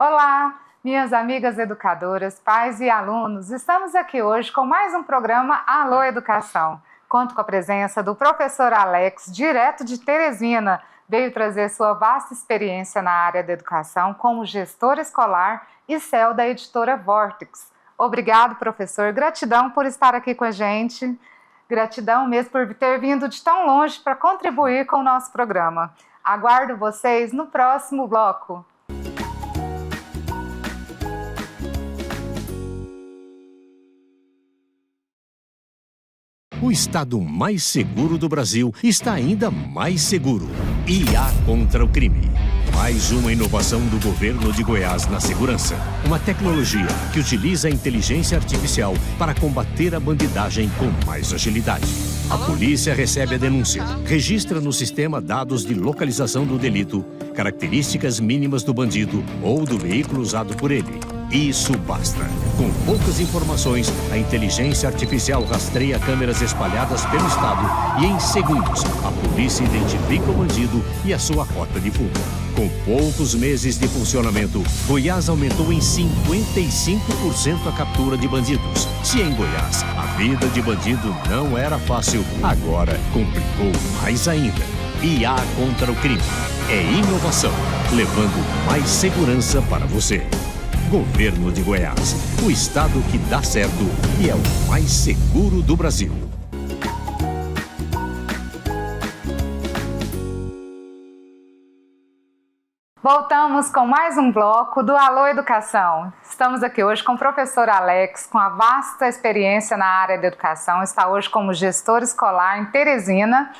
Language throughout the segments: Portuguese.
Olá, minhas amigas educadoras, pais e alunos. Estamos aqui hoje com mais um programa Alô Educação. Conto com a presença do professor Alex, direto de Teresina. Veio trazer sua vasta experiência na área da educação como gestor escolar e CEO da editora Vortex. Obrigado, professor. Gratidão por estar aqui com a gente. Gratidão mesmo por ter vindo de tão longe para contribuir com o nosso programa. Aguardo vocês no próximo bloco. O estado mais seguro do Brasil está ainda mais seguro. IA contra o crime. Mais uma inovação do governo de Goiás na segurança. Uma tecnologia que utiliza a inteligência artificial para combater a bandidagem com mais agilidade. A polícia recebe a denúncia, registra no sistema dados de localização do delito, características mínimas do bandido ou do veículo usado por ele. Isso basta. Com poucas informações, a inteligência artificial rastreia câmeras espalhadas pelo estado e, em segundos, a polícia identifica o bandido e a sua rota de fuga. Com poucos meses de funcionamento, Goiás aumentou em 55% a captura de bandidos. Se em Goiás a vida de bandido não era fácil, agora complicou mais ainda. IA contra o crime. É inovação, levando mais segurança para você. Governo de Goiás, o estado que dá certo e é o mais seguro do Brasil. Voltamos com mais um bloco do Alô Educação. Estamos aqui hoje com o professor Alex, com a vasta experiência na área da educação. Está hoje como gestor escolar em Teresina,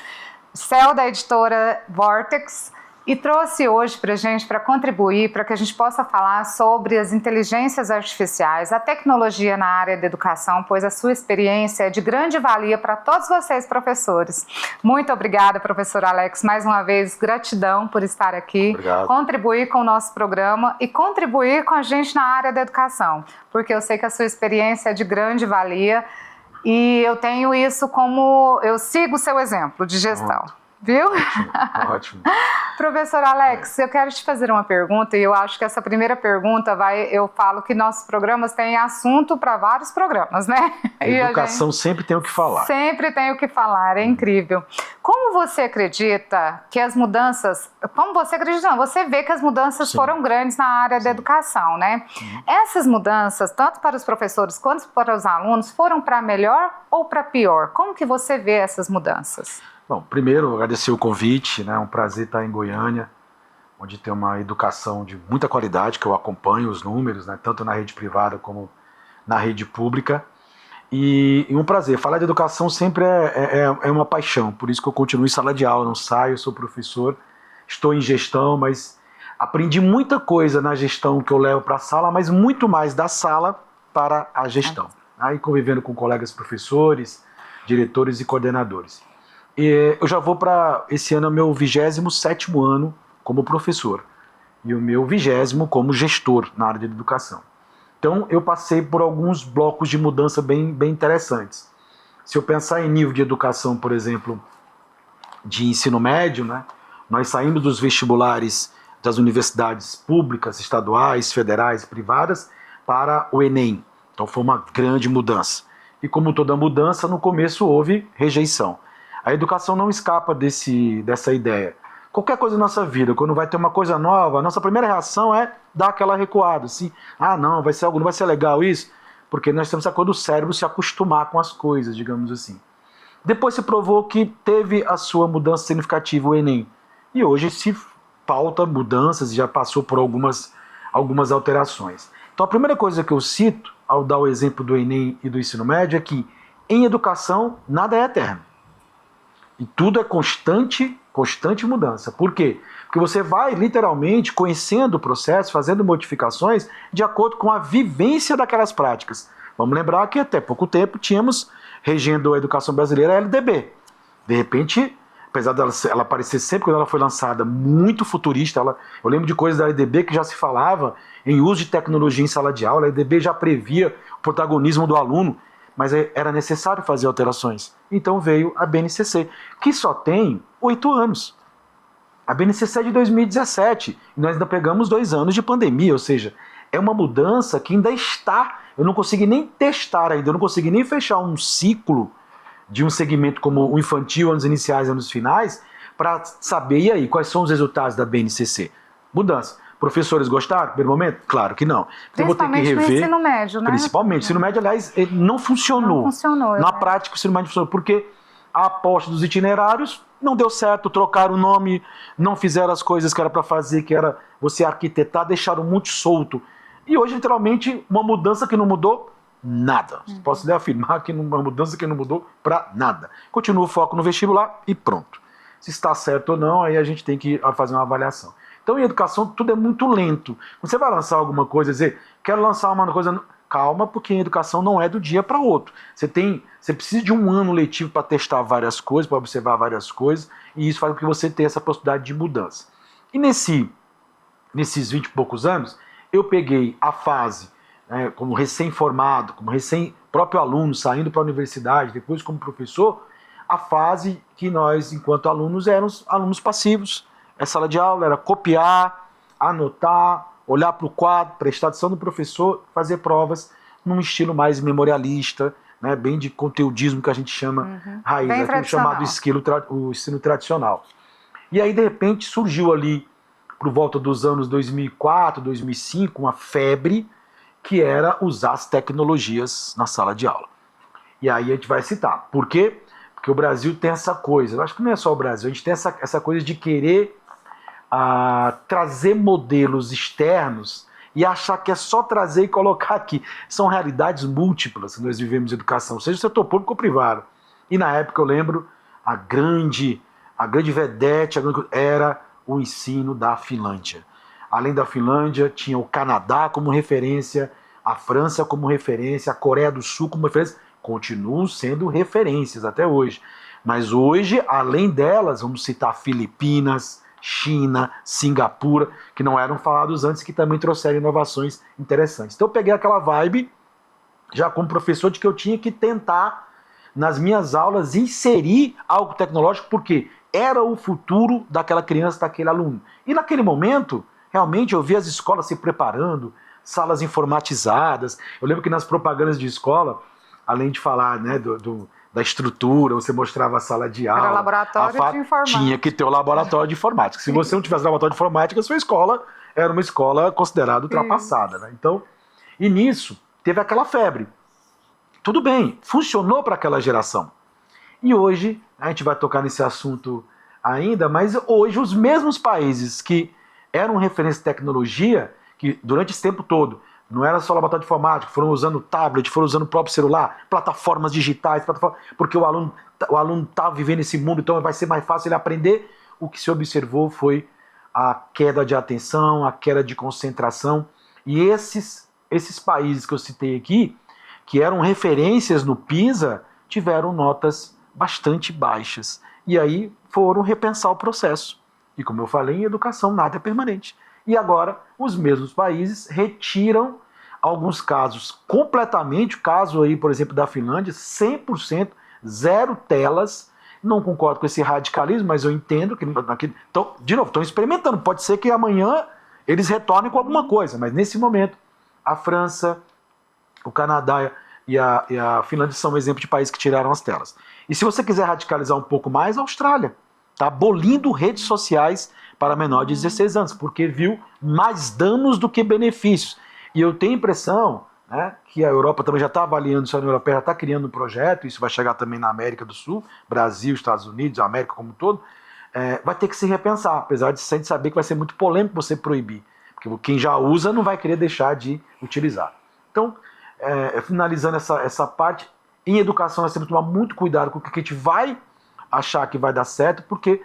CEO da editora Vortex, e trouxe hoje para a gente, para contribuir, para que a gente possa falar sobre as inteligências artificiais, a tecnologia na área da educação, pois a sua experiência é de grande valia para todos vocês, professores. Muito obrigada, professor Alex, mais uma vez, gratidão por estar aqui, Obrigado. Contribuir com o nosso programa e contribuir com a gente na área da educação, porque eu sei que a sua experiência é de grande valia e eu tenho isso como, eu sigo o seu exemplo de gestão. Viu? Ótimo. Professor Alex, eu quero te fazer uma pergunta e eu acho que essa primeira pergunta eu falo que nossos programas têm assunto para vários programas, né? A educação sempre tem o que falar. Sempre tem o que falar, é incrível. Como você acredita que as mudanças, você vê que as mudanças foram grandes na área da educação, né? Essas mudanças, tanto para os professores quanto para os alunos, foram para melhor ou para pior? Como que você vê essas mudanças? Bom, primeiro, agradecer o convite, né? É um prazer estar em Goiânia, onde tem uma educação de muita qualidade, que eu acompanho os números, né? Tanto na rede privada como na rede pública. E um prazer. Falar de educação sempre é uma paixão, por isso que eu continuo em sala de aula, não saio, eu sou professor, estou em gestão, mas aprendi muita coisa na gestão que eu levo para a sala, mas muito mais da sala para a gestão. Aí convivendo com colegas professores, diretores e coordenadores. Eu já vou para, esse ano é o meu 27º ano como professor e o meu 20º como gestor na área de educação. Então eu passei por alguns blocos de mudança bem interessantes. Se eu pensar em nível de educação, por exemplo, de ensino médio, né, nós saímos dos vestibulares das universidades públicas, estaduais, federais e privadas para o Enem. Então foi uma grande mudança. E como toda mudança, no começo houve rejeição. A educação não escapa dessa ideia. Qualquer coisa na nossa vida, quando vai ter uma coisa nova, a nossa primeira reação é dar aquela recuada. Assim, não vai ser legal isso, porque nós temos essa coisa do cérebro se acostumar com as coisas, digamos assim. Depois se provou que teve a sua mudança significativa, o Enem. E hoje se pauta mudanças e já passou por algumas alterações. Então a primeira coisa que eu cito, ao dar o exemplo do Enem e do ensino médio, é que em educação nada é eterno. E tudo é constante mudança. Por quê? Porque você vai literalmente conhecendo o processo, fazendo modificações de acordo com a vivência daquelas práticas. Vamos lembrar que até pouco tempo tínhamos, regendo a educação brasileira, a LDB. De repente, apesar dela parecer sempre, quando ela foi lançada, muito futurista, eu lembro de coisas da LDB que já se falava em uso de tecnologia em sala de aula, a LDB já previa o protagonismo do aluno, mas era necessário fazer alterações. Então veio a BNCC, que só tem 8 anos. A BNCC é de 2017, e nós ainda pegamos 2 anos de pandemia, ou seja, é uma mudança que ainda está, eu não consegui nem testar ainda, eu não consegui nem fechar um ciclo de um segmento como o infantil, anos iniciais e anos finais, para saber, e aí, quais são os resultados da BNCC? Mudança. Professores gostaram no primeiro momento? Claro que não. Então, eu vou ter que rever. No ensino médio, né? Principalmente. O ensino médio, aliás, ele não funcionou. Não funcionou. Na prática, o ensino médio funcionou, porque a aposta dos itinerários não deu certo, trocaram o nome, não fizeram as coisas que era para fazer, que era você arquitetar, deixaram muito solto. E hoje, literalmente, uma mudança que não mudou nada. Posso lhe afirmar que uma mudança que não mudou para nada. Continua o foco no vestibular e pronto. Se está certo ou não, aí a gente tem que fazer uma avaliação. Então, em educação, tudo é muito lento. Quando você vai lançar alguma coisa, dizer, quero lançar uma coisa... Calma, porque em educação não é do dia para o outro. Você precisa de um ano letivo para testar várias coisas, para observar várias coisas, e isso faz com que você tenha essa possibilidade de mudança. E nesses 20 e poucos anos, eu peguei a fase, como recém-formado, como próprio aluno, saindo para a universidade, depois como professor, a fase que nós, enquanto alunos, éramos alunos passivos. A sala de aula era copiar, anotar, olhar para o quadro, prestar atenção no professor, fazer provas num estilo mais memorialista, né, bem de conteudismo que a gente chama raiz, aquilo chamado o ensino tradicional. E aí, de repente, surgiu ali, por volta dos anos 2004, 2005, uma febre que era usar as tecnologias na sala de aula. E aí a gente vai citar. Por quê? Porque o Brasil tem essa coisa, eu acho que não é só o Brasil, a gente tem essa coisa de querer trazer modelos externos e achar que é só trazer e colocar aqui. São realidades múltiplas que nós vivemos em educação, seja o setor público ou privado. E na época eu lembro, a grande vedete era o ensino da Finlândia. Além da Finlândia, tinha o Canadá como referência, a França como referência, a Coreia do Sul como referência. Continuam sendo referências até hoje. Mas hoje, além delas, vamos citar Filipinas, China, Singapura, que não eram falados antes, que também trouxeram inovações interessantes. Então eu peguei aquela vibe, já como professor, de que eu tinha que tentar, nas minhas aulas, inserir algo tecnológico, porque era o futuro daquela criança, daquele aluno. E naquele momento, realmente, eu vi as escolas se preparando, salas informatizadas. Eu lembro que nas propagandas de escola, além de falar, né, da estrutura, você mostrava a sala de aula. Era laboratório de informática. Tinha que ter o laboratório de informática. Se você não tivesse laboratório de informática, a sua escola era uma escola considerada ultrapassada. Né? Então, e nisso, teve aquela febre. Tudo bem, funcionou para aquela geração. E hoje, a gente vai tocar nesse assunto ainda, mas hoje os mesmos países que eram referência de tecnologia, que durante esse tempo todo, não era só laboratório de informática, foram usando tablet, foram usando o próprio celular, plataformas digitais, porque o aluno está vivendo esse mundo, então vai ser mais fácil ele aprender. O que se observou foi a queda de atenção, a queda de concentração. E esses países que eu citei aqui, que eram referências no PISA, tiveram notas bastante baixas. E aí foram repensar o processo. E como eu falei, em educação nada é permanente. E agora, os mesmos países retiram, alguns casos completamente, o caso aí, por exemplo, da Finlândia, 100%, zero telas. Não concordo com esse radicalismo, mas eu entendo que... Então, de novo, estão experimentando. Pode ser que amanhã eles retornem com alguma coisa, mas nesse momento, a França, o Canadá e a Finlândia são um exemplo de países que tiraram as telas. E se você quiser radicalizar um pouco mais, a Austrália está abolindo redes sociais para menor de 16 anos, porque viu mais danos do que benefícios. E eu tenho a impressão, né, que a Europa também já está avaliando isso, a União Europeia já está criando um projeto, isso vai chegar também na América do Sul, Brasil, Estados Unidos, a América como um todo, vai ter que se repensar, apesar de sempre saber que vai ser muito polêmico você proibir, porque quem já usa não vai querer deixar de utilizar. Então, finalizando essa parte, em educação nós temos que tomar muito cuidado com o que a gente vai achar que vai dar certo, porque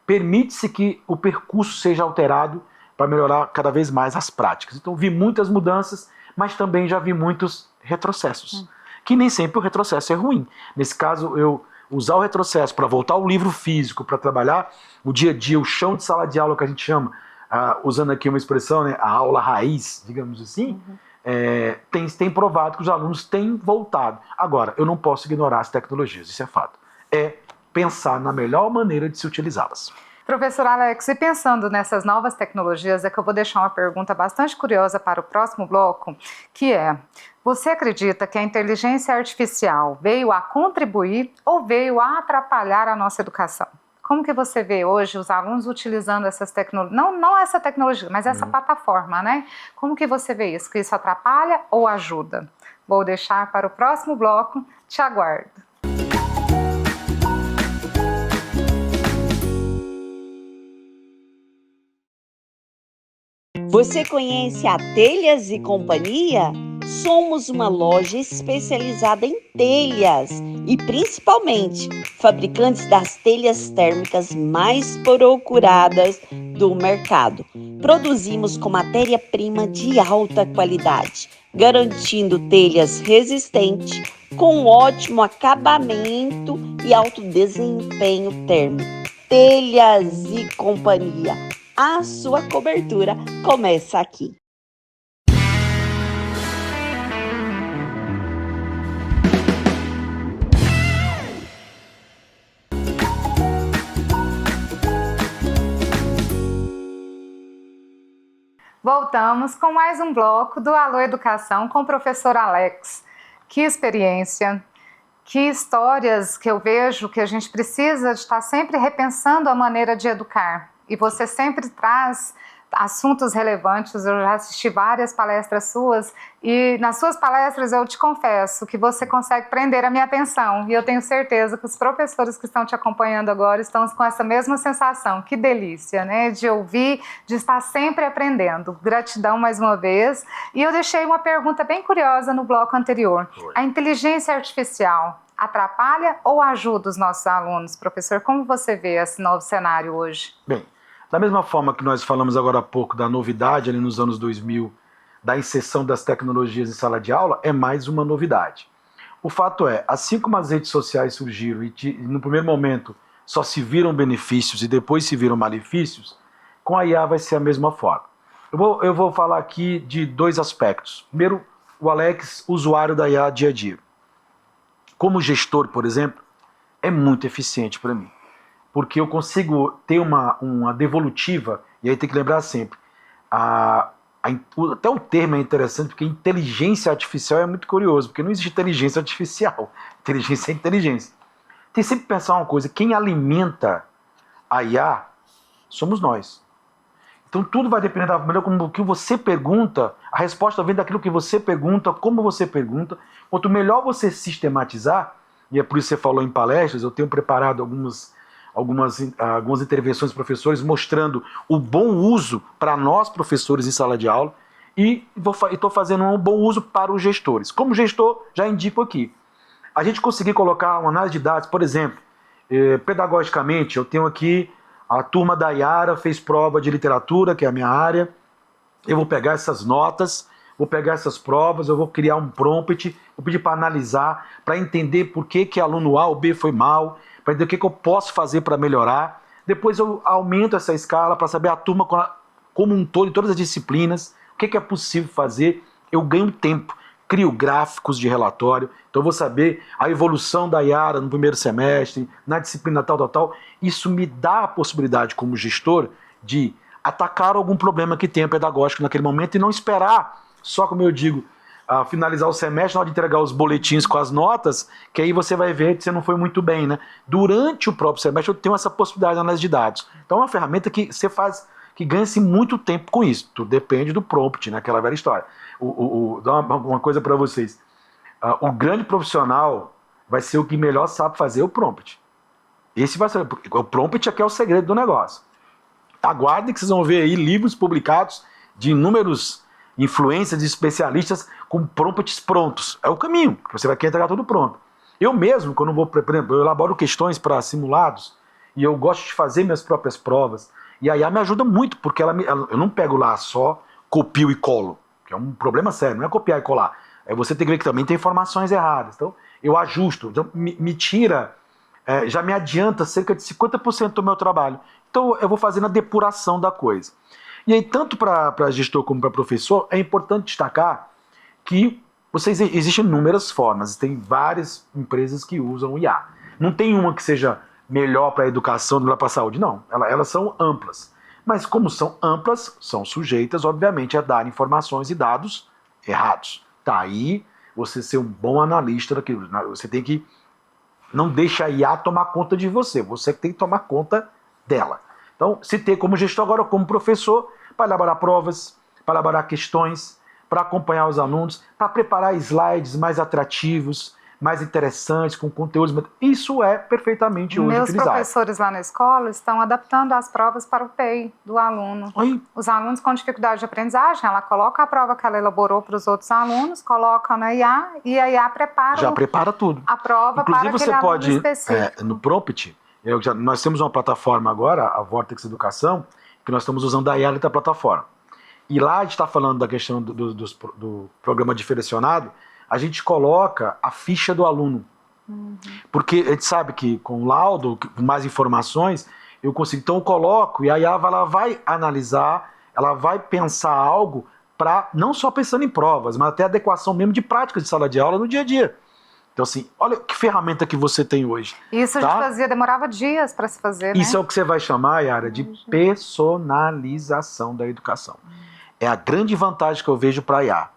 permite-se que o percurso seja alterado para melhorar cada vez mais as práticas. Então vi muitas mudanças, mas também já vi muitos retrocessos, que nem sempre o retrocesso é ruim. Nesse caso, eu usar o retrocesso para voltar ao livro físico, para trabalhar o dia a dia, o chão de sala de aula que a gente chama, usando aqui uma expressão, né, a aula raiz, digamos assim, tem provado que os alunos têm voltado. Agora, eu não posso ignorar as tecnologias, isso é fato. É pensar na melhor maneira de se utilizá-las. Professor Alex, e pensando nessas novas tecnologias, é que eu vou deixar uma pergunta bastante curiosa para o próximo bloco, que é: você acredita que a inteligência artificial veio a contribuir ou veio a atrapalhar a nossa educação? Como que você vê hoje os alunos utilizando essas tecnologias, não essa tecnologia, mas essa plataforma, né? Como que você vê isso? Que isso atrapalha ou ajuda? Vou deixar para o próximo bloco, te aguardo. Você conhece a Telhas e Companhia? Somos uma loja especializada em telhas e principalmente fabricantes das telhas térmicas mais procuradas do mercado. Produzimos com matéria-prima de alta qualidade, garantindo telhas resistentes, com ótimo acabamento e alto desempenho térmico. Telhas e Companhia. A sua cobertura começa aqui. Voltamos com mais um bloco do Alô Educação com o professor Alex. Que experiência, que histórias que eu vejo que a gente precisa de estar sempre repensando a maneira de educar. E você sempre traz assuntos relevantes. Eu já assisti várias palestras suas e nas suas palestras eu te confesso que você consegue prender a minha atenção. E eu tenho certeza que os professores que estão te acompanhando agora estão com essa mesma sensação. Que delícia, né? De ouvir, de estar sempre aprendendo. Gratidão mais uma vez. E eu deixei uma pergunta bem curiosa no bloco anterior. A inteligência artificial atrapalha ou ajuda os nossos alunos? Professor, como você vê esse novo cenário hoje? Bem, da mesma forma que nós falamos agora há pouco da novidade ali nos anos 2000, da inserção das tecnologias em sala de aula, é mais uma novidade. O fato é, assim como as redes sociais surgiram e no primeiro momento só se viram benefícios e depois se viram malefícios, com a IA vai ser a mesma forma. Eu vou falar aqui de dois aspectos. Primeiro, o Alex, usuário da IA dia a dia. Como gestor, por exemplo, é muito eficiente para mim. Porque eu consigo ter uma devolutiva, e aí tem que lembrar sempre, até o termo é interessante, porque inteligência artificial é muito curioso, porque não existe inteligência artificial, inteligência é inteligência. Tem sempre que pensar uma coisa, quem alimenta a IA somos nós. Então tudo vai depender da maneira como que você pergunta, a resposta vem daquilo que você pergunta, como você pergunta. Quanto melhor você sistematizar, e é por isso que você falou em palestras, eu tenho preparado algumas intervenções de professores mostrando o bom uso para nós professores em sala de aula e estou fazendo um bom uso para os gestores. Como gestor, já indico aqui. A gente conseguir colocar uma análise de dados, por exemplo, pedagogicamente, eu tenho aqui a turma da Yara fez prova de literatura, que é a minha área, eu vou pegar essas notas, vou pegar essas provas, eu vou criar um prompt, vou pedir para analisar, para entender por que aluno A ou B foi mal, para entender o que eu posso fazer para melhorar. Depois eu aumento essa escala para saber a turma como um todo, em todas as disciplinas, o que é possível fazer. Eu ganho tempo, crio gráficos de relatório, então eu vou saber a evolução da Yara no primeiro semestre, na disciplina tal. Isso me dá a possibilidade, como gestor, de atacar algum problema que tenha pedagógico naquele momento e não esperar, só como eu digo, finalizar o semestre, na hora de entregar os boletins com as notas, que aí você vai ver que você não foi muito bem, né? Durante o próprio semestre eu tenho essa possibilidade de análise de dados. Então é uma ferramenta que você faz, que ganha-se muito tempo com isso. Tudo depende do prompt, né? Aquela velha história. Dá uma coisa para vocês. O grande profissional vai ser o que melhor sabe fazer o prompt. Esse vai ser, o prompt é que é o segredo do negócio. Aguardem que vocês vão ver aí livros publicados de inúmeros influências e especialistas com prompts prontos. É o caminho, que você vai querer entregar tudo pronto. Eu mesmo, quando vou, por exemplo, eu elaboro questões para simulados e eu gosto de fazer minhas próprias provas. E a IA me ajuda muito, porque eu não pego lá só, copio e colo, que é um problema sério, não é copiar e colar. É você tem que ver que também tem informações erradas. Então, eu ajusto, então, me tira, já me adianta cerca de 50% do meu trabalho. Então, eu vou fazendo a depuração da coisa. E aí, tanto para gestor como para professor, é importante destacar que existem inúmeras formas, tem várias empresas que usam o IA. Não tem uma que seja melhor para a educação, melhor para a saúde. Não, elas são amplas. Mas como são amplas, são sujeitas, obviamente, a dar informações e dados errados. Tá aí você ser um bom analista daquilo. Você tem que não deixar a IA tomar conta de você. Você que tem que tomar conta dela. Então, se ter como gestor agora, como professor, para elaborar provas, para elaborar questões, para acompanhar os alunos, para preparar slides mais atrativos, mais interessantes, com conteúdos. Isso é perfeitamente hoje Meus utilizado. professores lá na escola estão adaptando as provas para o PEI do aluno. Oi. Os alunos com dificuldade de aprendizagem, ela coloca a prova que ela elaborou para os outros alunos, coloca na IA e a IA prepara, Já prepara tudo. a prova Inclusive, para aquele você aluno pode, específico. no prompt, nós temos uma plataforma agora, a Vortex Educação, que nós estamos usando a IA da plataforma. E lá a gente está falando da questão do programa diferenciado, a gente coloca a ficha do aluno. Porque a gente sabe que com o laudo, com mais informações, eu consigo. Então eu coloco e a IA ela vai analisar, ela vai pensar algo para, não só pensando em provas, mas até adequação mesmo de práticas de sala de aula no dia a dia. Então assim, olha que ferramenta que você tem hoje. Isso a tá? gente fazia, demorava dias para se fazer, Isso né? é o que você vai chamar, Yara, de personalização da educação. É a grande vantagem que eu vejo para a IA.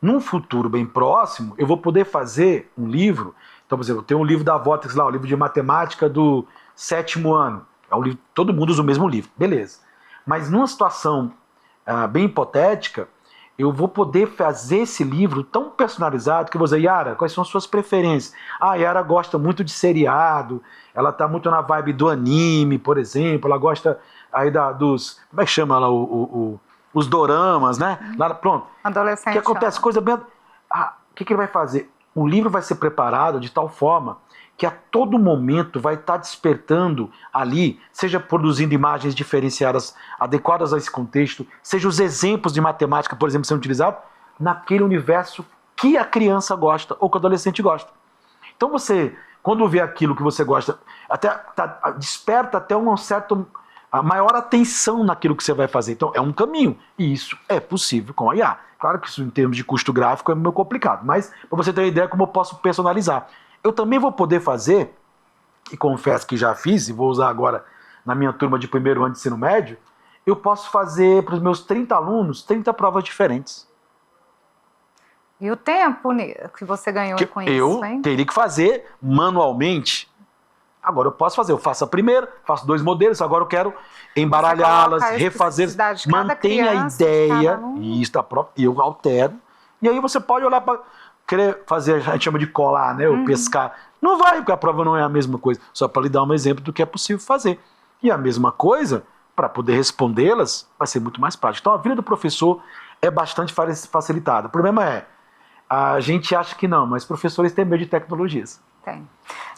Num futuro bem próximo, eu vou poder fazer um livro. Então, por exemplo, eu tenho um livro da Vortex lá, o livro de matemática do 7º ano. É um livro, todo mundo usa o mesmo livro, beleza. Mas numa situação bem hipotética, eu vou poder fazer esse livro tão personalizado que eu vou dizer, Yara, quais são as suas preferências? Ah, a Yara gosta muito de seriado, ela tá muito na vibe do anime, por exemplo, ela gosta aí dos, como é que chama lá, os doramas, né? Lá, pronto. Adolescente. O que acontece? Coisa bem... o que ele vai fazer? O livro vai ser preparado de tal forma que a todo momento vai estar despertando ali, seja produzindo imagens diferenciadas, adequadas a esse contexto, seja os exemplos de matemática, por exemplo, sendo utilizados, naquele universo que a criança gosta ou que o adolescente gosta. Então você, quando vê aquilo que você gosta, desperta até a maior atenção naquilo que você vai fazer. Então é um caminho, e isso é possível com a IA. Claro que isso em termos de custo gráfico é meio complicado, mas para você ter uma ideia como eu posso personalizar. Eu também vou poder fazer, e confesso que já fiz, e vou usar agora na minha turma de primeiro ano de ensino médio, eu posso fazer para os meus 30 alunos 30 provas diferentes. E o tempo que você ganhou com isso, hein? Eu teria que fazer manualmente. Agora eu posso fazer, eu faço a primeira, faço 2 modelos, agora eu quero embaralhá-las, refazer, mantenha a ideia, e está próprio, e eu altero, e aí você pode olhar para querer fazer, a gente chama de colar, né, ou pescar. Não vai, porque a prova não é a mesma coisa, só para lhe dar um exemplo do que é possível fazer. E a mesma coisa, para poder respondê-las, vai ser muito mais prático. Então a vida do professor é bastante facilitada. O problema é, a gente acha que não, mas professores têm medo de tecnologias. Tem.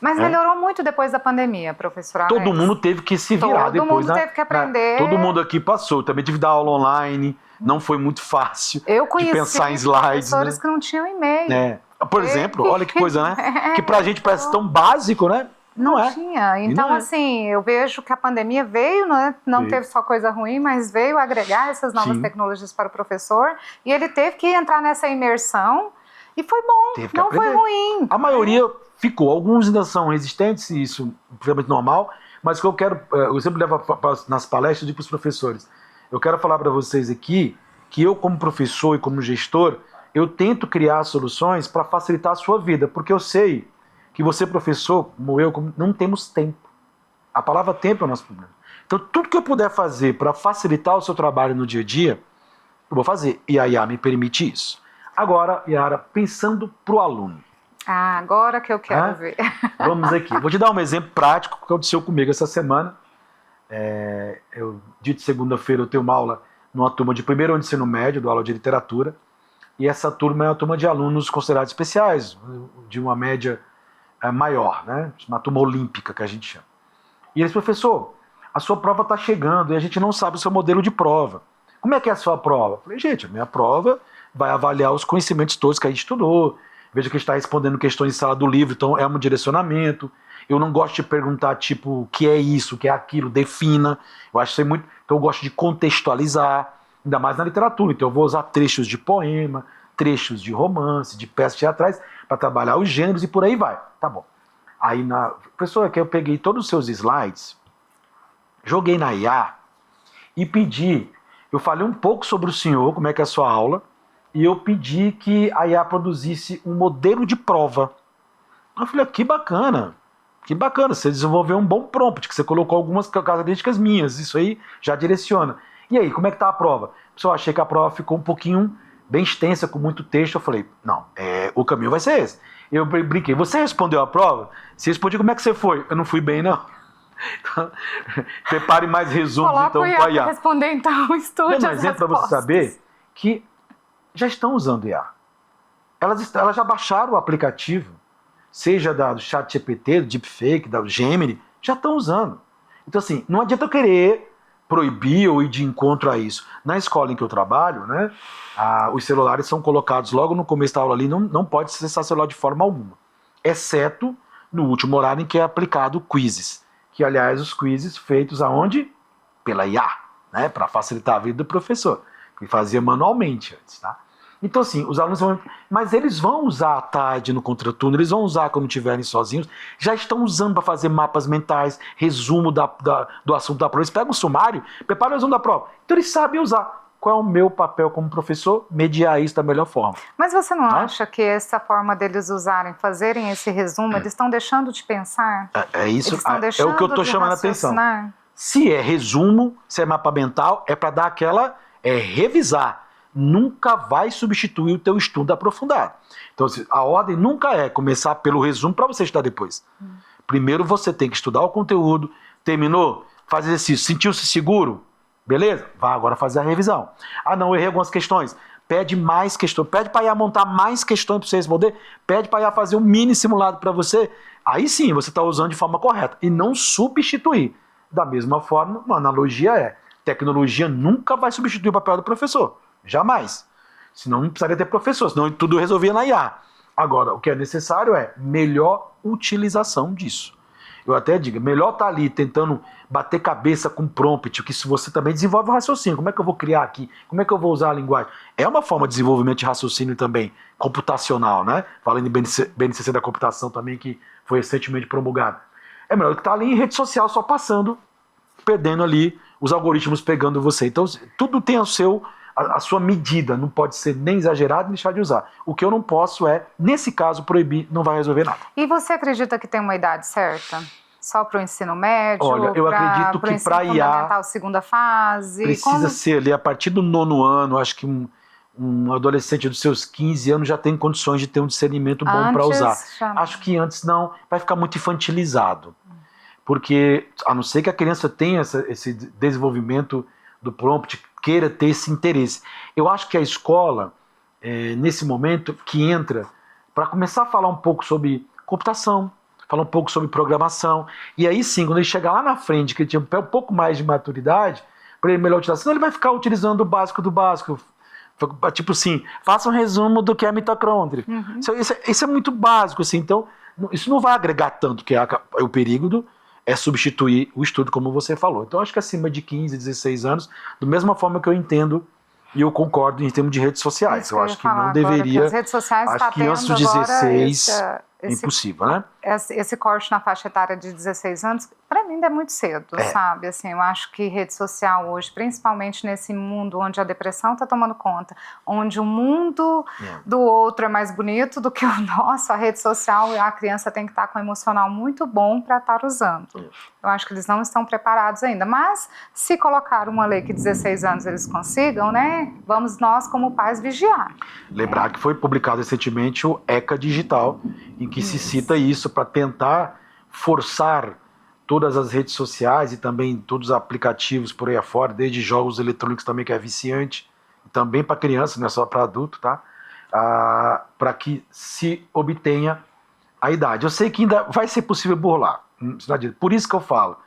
Mas melhorou muito depois da pandemia, professora Alex. Todo mundo teve que se virar depois. Todo mundo teve que aprender. Todo mundo aqui passou. Também tive que dar aula online. Não foi muito fácil Eu conheci de pensar em slides. professores, né? que não tinham e-mail. Por exemplo, olha que coisa, né? Que pra gente parece tão básico, né? Não é. Tinha. Então, não é. assim, eu vejo que a pandemia veio, né? Não Veio. teve só coisa ruim, mas veio agregar essas novas Sim. tecnologias para o professor. E ele teve que entrar nessa imersão. E foi bom, Teve que não foi aprender. ruim. A maioria ficou. Alguns ainda são resistentes, e isso é perfeitamente normal. Mas o que eu quero, eu sempre levo nas palestras, eu digo para os professores, eu quero falar para vocês aqui que eu, como professor e como gestor, eu tento criar soluções para facilitar a sua vida, porque eu sei que você, professor, como eu, não temos tempo. A palavra tempo é o nosso problema. Então, tudo que eu puder fazer para facilitar o seu trabalho no dia a dia, eu vou fazer. E a IA me permite isso. Agora, Yara, pensando para o aluno. Ah, agora que eu quero ver. Vamos aqui. Vou te dar um exemplo prático que aconteceu comigo essa semana. Dia de segunda-feira eu tenho uma aula numa turma de primeiro ano de ensino médio, do aula de literatura, e essa turma é uma turma de alunos considerados especiais, de uma média maior, né? Uma turma olímpica que a gente chama. E eles, professor, a sua prova está chegando e a gente não sabe o seu modelo de prova. Como é que é a sua prova? Eu falei, gente, a minha prova vai avaliar os conhecimentos todos que a gente estudou, veja que a gente está respondendo questões em sala do livro, então é um direcionamento. Eu não gosto de perguntar, tipo, o que é isso, o que é aquilo, defina. Eu acho que isso é muito... Então eu gosto de contextualizar, ainda mais na literatura. Então eu vou usar trechos de poema, trechos de romance, de peças teatrais, para trabalhar os gêneros e por aí vai. Tá bom. Aí, professor, que eu peguei todos os seus slides, joguei na IA e pedi, eu falei um pouco sobre o senhor, como é que é a sua aula, e eu pedi que a IA produzisse um modelo de prova. Eu falei, que bacana, você desenvolveu um bom prompt, que você colocou algumas características minhas, isso aí já direciona. E aí, como é que tá a prova? Pessoal, achei que a prova ficou um pouquinho bem extensa, com muito texto. Eu falei, não, o caminho vai ser esse. Eu brinquei, você respondeu a prova? Se respondeu, como é que você foi? Eu não fui bem, não. Então, prepare mais resumos, então, com a IA. Responder, então, estude as mas é para você saber que já estão usando IA. Elas já baixaram o aplicativo, seja do ChatGPT, do Deepfake, da Gemini, já estão usando. Então, assim, não adianta eu querer proibir ou ir de encontro a isso. Na escola em que eu trabalho, né, os celulares são colocados logo no começo da aula ali, não pode acessar celular de forma alguma, exceto no último horário em que é aplicado quizzes, que aliás os quizzes feitos aonde? Pela IA, né, para facilitar a vida do professor, que fazia manualmente antes, tá? Então, assim, os alunos vão... Mas eles vão usar à tarde no contraturno, eles vão usar quando estiverem sozinhos, já estão usando para fazer mapas mentais, resumo do assunto da prova. Eles pegam o sumário, preparam o resumo da prova. Então, eles sabem usar. Qual é o meu papel como professor? Mediar isso da melhor forma. Mas você não acha que essa forma deles usarem, fazerem esse resumo, eles estão deixando de pensar? Isso, é o que eu estou chamando a atenção. Se é resumo, se é mapa mental, é para dar aquela... revisar. Nunca vai substituir o teu estudo aprofundado. Então, a ordem nunca é começar pelo resumo para você estudar depois. Primeiro você tem que estudar o conteúdo, terminou, faz exercício, sentiu-se seguro? Beleza? Vai agora fazer a revisão. Não, errei algumas questões. Pede mais questões, pede para a IA montar mais questões para você responder, pede para a IA fazer um mini simulado para você. Aí sim, você está usando de forma correta e não substituir. Da mesma forma, uma analogia tecnologia nunca vai substituir o papel do professor. Jamais. Senão não precisaria ter professor, senão tudo resolvia na IA. Agora, o que é necessário é melhor utilização disso. Eu até digo, melhor estar ali tentando bater cabeça com prompt, que se você também desenvolve o raciocínio. Como é que eu vou criar aqui? Como é que eu vou usar a linguagem? É uma forma de desenvolvimento de raciocínio também, computacional, né? Falando em BNCC da computação também, que foi recentemente promulgado. É melhor que estar ali em rede social só passando, perdendo ali, os algoritmos pegando você. Então, tudo tem a sua medida, não pode ser nem exagerado nem deixar de usar. O que eu não posso nesse caso, proibir, não vai resolver nada. E você acredita que tem uma idade certa? Só para o ensino médio? Olha, eu acredito que para a IA, fundamental, segunda fase? Precisa ser ali, a partir do 9º ano, acho que um adolescente dos seus 15 anos já tem condições de ter um discernimento bom para usar. Acho que antes não, vai ficar muito infantilizado. Porque, a não ser que a criança tenha esse desenvolvimento do prompt, queira ter esse interesse. Eu acho que a escola, nesse momento, que entra para começar a falar um pouco sobre computação, falar um pouco sobre programação, e aí sim, quando ele chegar lá na frente, que ele tinha um pouco mais de maturidade, para ele melhor utilizar, senão ele vai ficar utilizando o básico do básico. Tipo assim, faça um resumo do que é mitocôndria. Isso é muito básico, assim, então isso não vai agregar tanto, que é o perigo é substituir o estudo, como você falou. Então, acho que acima de 15, 16 anos, da mesma forma que eu entendo e eu concordo em termos de redes sociais. Isso eu acho que não deveria... Que as redes sociais acho que antes dos 16 é impossível, né? Esse corte na faixa etária de 16 anos, para mim ainda é muito cedo, sabe? Assim, eu acho que rede social hoje, principalmente nesse mundo onde a depressão está tomando conta, onde o mundo do outro é mais bonito do que o nosso, a rede social, a criança tem que estar com um emocional muito bom para estar usando. Eu acho que eles não estão preparados ainda, mas se colocar uma lei que 16 anos eles consigam, né? Vamos nós como pais vigiar. Lembrar que foi publicado recentemente o ECA Digital, em que se cita isso para tentar forçar todas as redes sociais e também todos os aplicativos por aí afora, desde jogos eletrônicos também, que é viciante, também para criança, não é só para adulto, tá? Para que se obtenha a idade. Eu sei que ainda vai ser possível burlar, por isso que eu falo,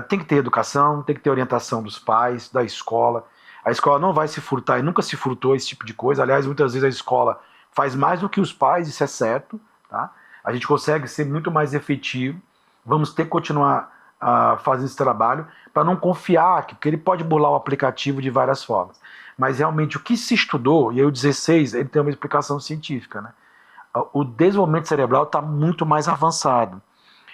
tem que ter educação, tem que ter orientação dos pais, da escola. A escola não vai se furtar, e nunca se furtou esse tipo de coisa. Aliás, muitas vezes a escola faz mais do que os pais, isso é certo, tá? A gente consegue ser muito mais efetivo. Vamos ter que continuar fazendo esse trabalho para não confiar, porque ele pode burlar o aplicativo de várias formas. Mas realmente o que se estudou, e aí o 16, ele tem uma explicação científica, né? o desenvolvimento cerebral está muito mais avançado.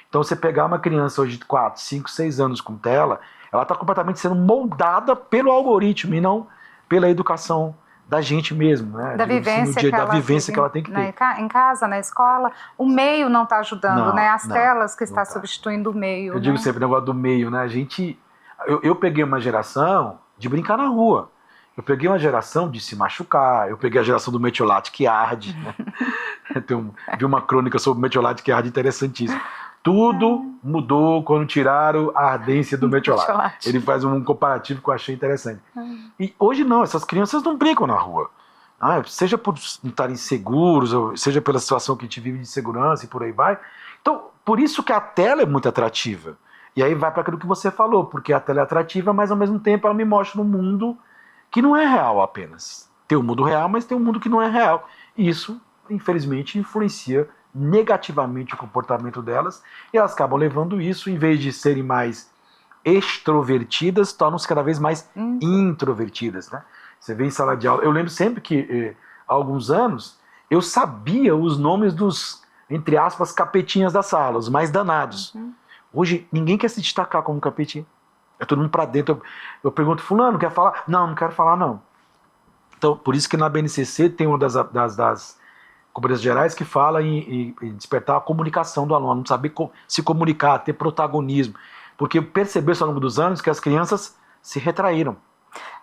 Então, você pegar uma criança hoje de 4, 5, 6 anos com tela, ela está completamente sendo moldada pelo algoritmo e não pela educação da gente mesmo, né? Da vivência, da vivência que ela tem que ter. Em casa, na escola, o meio não está ajudando, Não, né? As não, telas que está tá. substituindo o meio. Eu digo sempre o negócio do meio, né? Eu peguei uma geração de brincar na rua. Eu peguei uma geração de se machucar. Eu peguei a geração do metiolate que arde. Né? Vi uma crônica sobre o metiolate que arde interessantíssima. Tudo mudou quando tiraram a ardência do metiolate. Ele faz um comparativo que eu achei interessante. E hoje não, essas crianças não brincam na rua. Seja por estarem seguros, ou seja pela situação que a gente vive de segurança e por aí vai. Então, por isso que a tela é muito atrativa. E aí vai para aquilo que você falou, porque a tela é atrativa, mas ao mesmo tempo ela me mostra um mundo que não é real apenas. Tem um mundo real, mas tem um mundo que não é real. E isso, infelizmente, influencia negativamente o comportamento delas, e elas acabam levando isso, em vez de serem mais extrovertidas, tornam-se cada vez mais introvertidas, né? Você vê em sala de aula, eu lembro sempre que há alguns anos eu sabia os nomes dos, entre aspas, capetinhas da sala, os mais danados. Hoje ninguém quer se destacar como capetinha, é todo mundo pra dentro. Eu pergunto, fulano, quer falar? Não quero falar não. Então, por isso que na BNCC tem uma das conferências gerais que fala em despertar a comunicação do aluno, saber se comunicar, ter protagonismo. Porque percebeu-se ao longo dos anos que as crianças se retraíram.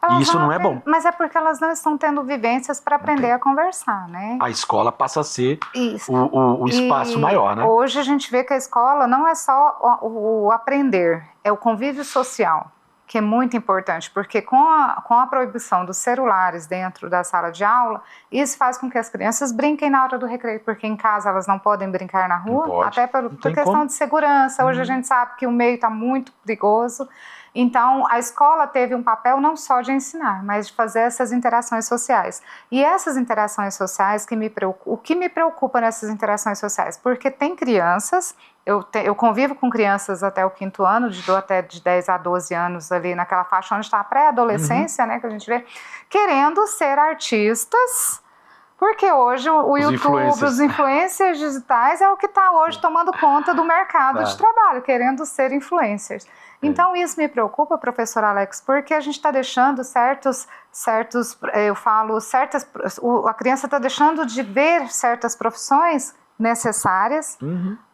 E isso não é bom. Mas é porque elas não estão tendo vivências para aprender a conversar, né? A escola passa a ser o espaço maior, né? Hoje a gente vê que a escola não é só o aprender, é o convívio social, que é muito importante, porque com a proibição dos celulares dentro da sala de aula, isso faz com que as crianças brinquem na hora do recreio, porque em casa elas não podem brincar na rua, até por questão de segurança. Hoje a gente sabe que o meio está muito perigoso. Então, a escola teve um papel não só de ensinar, mas de fazer essas interações sociais. E essas interações sociais, o que me preocupa nessas interações sociais? Porque tem crianças, eu convivo com crianças até o 5º ano, até de 10 a 12 anos, ali naquela faixa onde está a pré-adolescência, né, que a gente vê, querendo ser artistas. Porque hoje o YouTube, os influencers digitais é o que está hoje tomando conta do mercado de trabalho, querendo ser influencers. Então isso me preocupa, professor Alex, porque a gente está deixando a criança está deixando de ver certas profissões necessárias,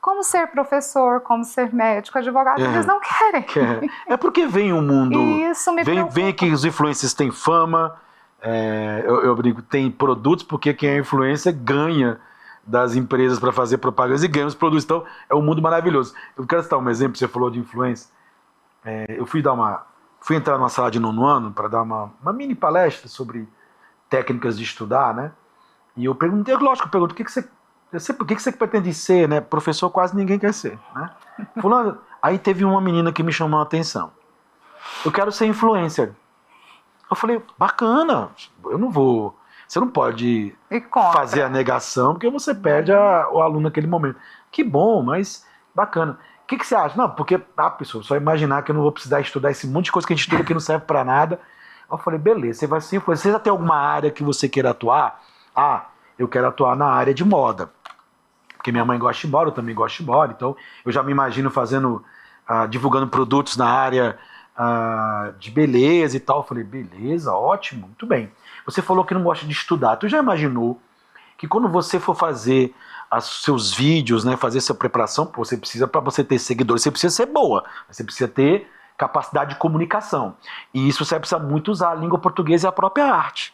como ser professor, como ser médico, advogado, eles não querem. É porque vem um mundo, isso me preocupa. Vem que os influencers têm fama, eu brinco, tem produtos, porque quem é influencer ganha das empresas para fazer propagandas e ganha os produtos. Então é um mundo maravilhoso. Eu quero citar um exemplo, você falou de influência. Eu fui entrar numa sala de 9º ano para dar uma mini palestra sobre técnicas de estudar, né? E eu perguntei, lógico, o que você pretende ser, né? Professor quase ninguém quer ser, né? Fulano, aí teve uma menina que me chamou a atenção. Eu quero ser influencer. Eu falei, bacana, você não pode fazer a negação, porque você perde o aluno naquele momento. Que bom, mas bacana. O que você acha? Não, porque, pessoal, só imaginar que eu não vou precisar estudar esse monte de coisa que a gente estuda que não serve pra nada. Eu falei, beleza, você vai ser influencer. Você já tem alguma área que você queira atuar? Eu quero atuar na área de moda. Porque minha mãe gosta de moda, eu também gosto de moda. Então, eu já me imagino divulgando produtos na área de beleza e tal. Eu falei, beleza, ótimo, muito bem. Você falou que não gosta de estudar. Tu já imaginou que quando você for fazer os seus vídeos, né, fazer essa preparação, você precisa, para você ter seguidores, você precisa ser boa, você precisa ter capacidade de comunicação. E isso você precisa muito usar a língua portuguesa e a própria arte.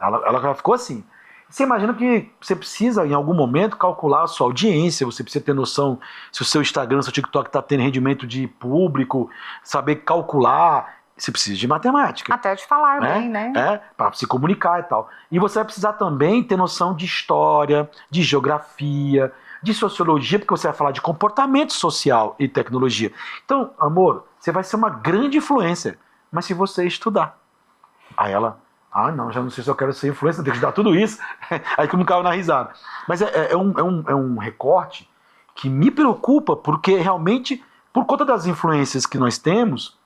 Ela ficou assim. Você imagina que você precisa, em algum momento, calcular a sua audiência, você precisa ter noção se o seu Instagram, seu TikTok está tendo rendimento de público, saber calcular. Você precisa de matemática. Até de falar bem, né? Para se comunicar e tal. E você vai precisar também ter noção de história, de geografia, de sociologia, porque você vai falar de comportamento social e tecnologia. Então, amor, você vai ser uma grande influencer, mas se você estudar. Aí ela, não, já não sei se eu quero ser influencer, tem que estudar tudo isso. Aí que eu não caiu na risada. Mas é um recorte que me preocupa, porque realmente, por conta das influências que nós temos,